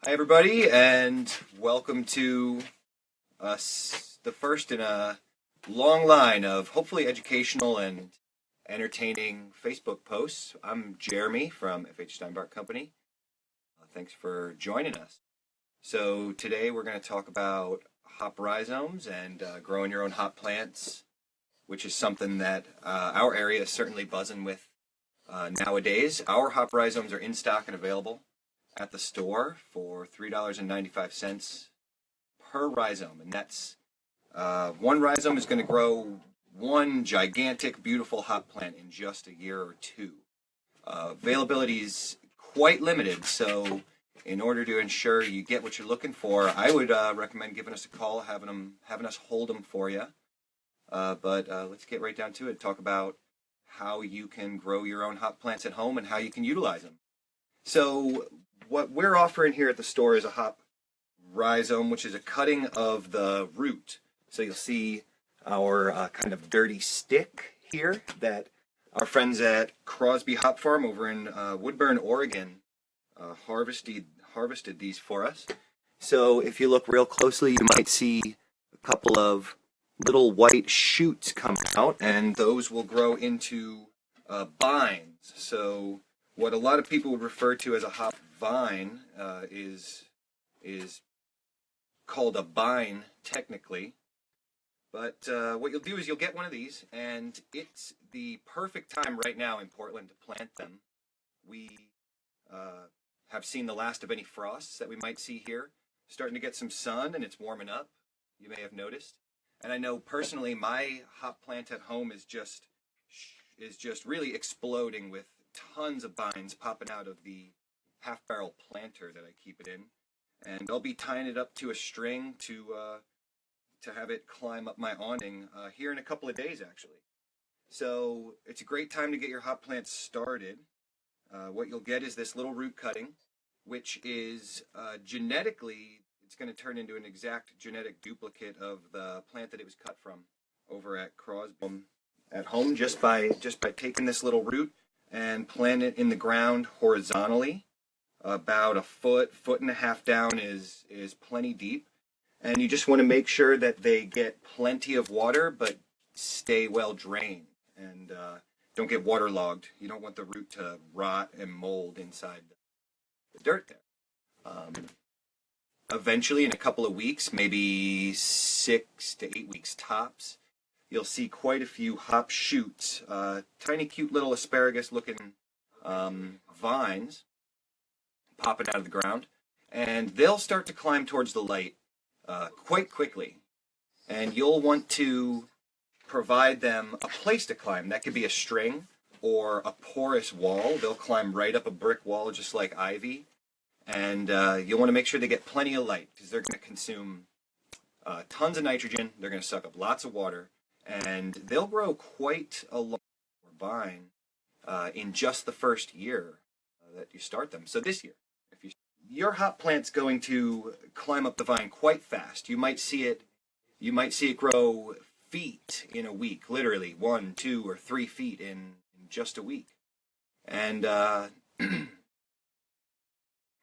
Hi everybody, and welcome to the first in a long line of hopefully educational and entertaining Facebook posts. I'm Jeremy from FH Steinbart Company. Thanks for joining us. So today we're going to talk about hop rhizomes and growing your own hop plants, which is something that our area is certainly buzzing with nowadays. Our hop rhizomes are in stock and available at the store for $3.95 per rhizome, and that's one rhizome is going to grow one gigantic, beautiful hop plant in just a year or two. Availability is quite limited, so in order to ensure you get what you're looking for, I would recommend giving us a call, having us hold them for you. But let's get right down to it. Talk about how you can grow your own hop plants at home and how you can utilize them. So what we're offering here at the store is a hop rhizome, which is a cutting of the root. So you'll see our kind of dirty stick here that our friends at Crosby Hop Farm over in Woodburn, Oregon, harvested these for us. So if you look real closely, you might see a couple of little white shoots come out, and those will grow into bines. So what a lot of people would refer to as a hop vine is called a bine technically. But what you'll do is you'll get one of these, and it's the perfect time right now in Portland to plant them. We have seen the last of any frosts that we might see here. Starting to get some sun, and it's warming up, you may have noticed. And I know personally my hop plant at home is just really exploding with tons of bines popping out of the half-barrel planter that I keep it in. And I'll be tying it up to a string to have it climb up my awning here in a couple of days, actually. So it's a great time to get your hop plants started. What you'll get is this little root cutting, which is genetically, it's going to turn into an exact genetic duplicate of the plant that it was cut from over at Crosby at home, just by taking this little root and plant it in the ground horizontally. About a foot and a half down is plenty deep. And you just want to make sure that they get plenty of water, but stay well drained and don't get waterlogged. You don't want the root to rot and mold inside the dirt there. Eventually, in a couple of weeks, maybe 6 to 8 weeks tops, you'll see quite a few hop shoots, tiny, cute little asparagus-looking vines popping out of the ground, and they'll start to climb towards the light quite quickly. And you'll want to provide them a place to climb. That could be a string or a porous wall. They'll climb right up a brick wall just like ivy. And you'll want to make sure they get plenty of light, because they're going to consume tons of nitrogen. They're going to suck up lots of water, and they'll grow quite a long vine in just the first year that you start them. So this year, your hop plant's going to climb up the vine quite fast. You might see it grow feet in a week, literally 1, 2, or 3 feet in just a week. And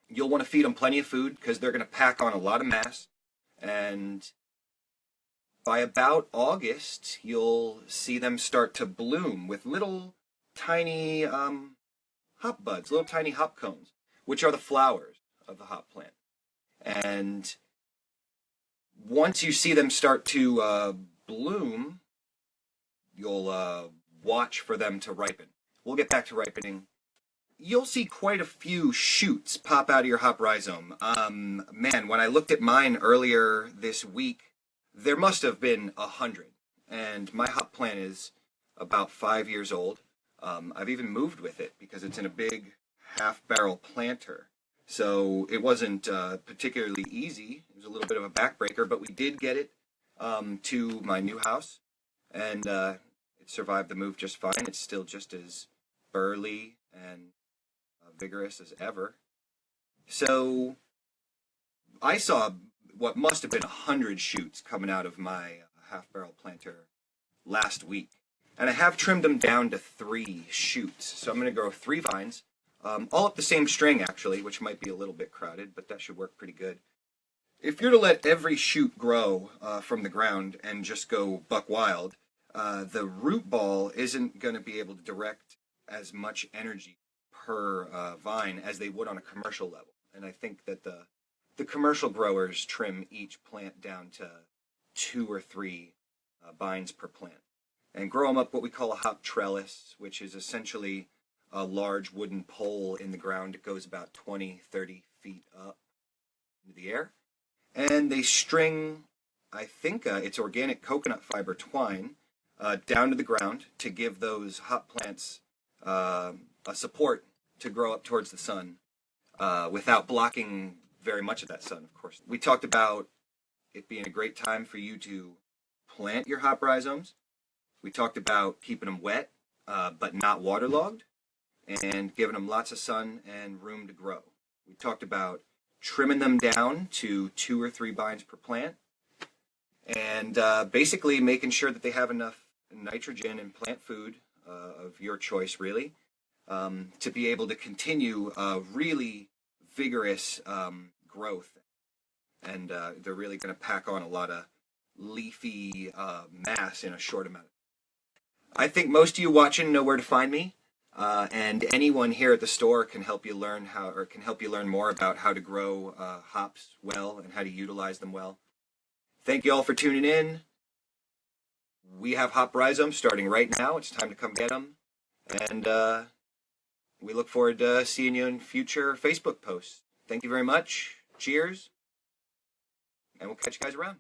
you'll want to feed them plenty of food, because they're going to pack on a lot of mass. And by about August, you'll see them start to bloom with little tiny hop buds, little tiny hop cones, which are the flowers of the hop plant. And once you see them start to bloom, you'll watch for them to ripen. We'll get back to ripening. You'll see quite a few shoots pop out of your hop rhizome. Man, when I looked at mine earlier this week, there must have been 100. And my hop plant is about 5 years old. I've even moved with it because it's in a big half-barrel planter. So it wasn't particularly easy. It was a little bit of a backbreaker, but we did get it to my new house, and it survived the move just fine. It's still just as burly and vigorous as ever. So I saw what must have been 100 shoots coming out of my half-barrel planter last week. And I have trimmed them down to 3 shoots. So I'm going to grow 3 vines all up the same string actually, which might be a little bit crowded, but that should work pretty good. If you're to let every shoot grow from the ground and just go buck wild, the root ball isn't going to be able to direct as much energy per vine as they would on a commercial level. And I think that the commercial growers trim each plant down to 2 or 3 vines per plant and grow them up what we call a hop trellis, which is essentially a large wooden pole in the ground. It goes about 20, 30 feet up into the air. And they string, I think it's organic coconut fiber twine, down to the ground to give those hop plants a support to grow up towards the sun without blocking very much of that sun, of course. We talked about it being a great time for you to plant your hop rhizomes. We talked about keeping them wet but not waterlogged and giving them lots of sun and room to grow. We talked about trimming them down to 2 or 3 vines per plant, and basically making sure that they have enough nitrogen and plant food of your choice, really, to be able to continue really vigorous growth. And they're really going to pack on a lot of leafy mass in a short amount. I think most of you watching know where to find me. And anyone here at the store can help you learn more about how to grow hops well and how to utilize them well. Thank you all for tuning in. We have hop rhizomes starting right now. It's time to come get them. And we look forward to seeing you in future Facebook posts. Thank you very much. Cheers. And we'll catch you guys around.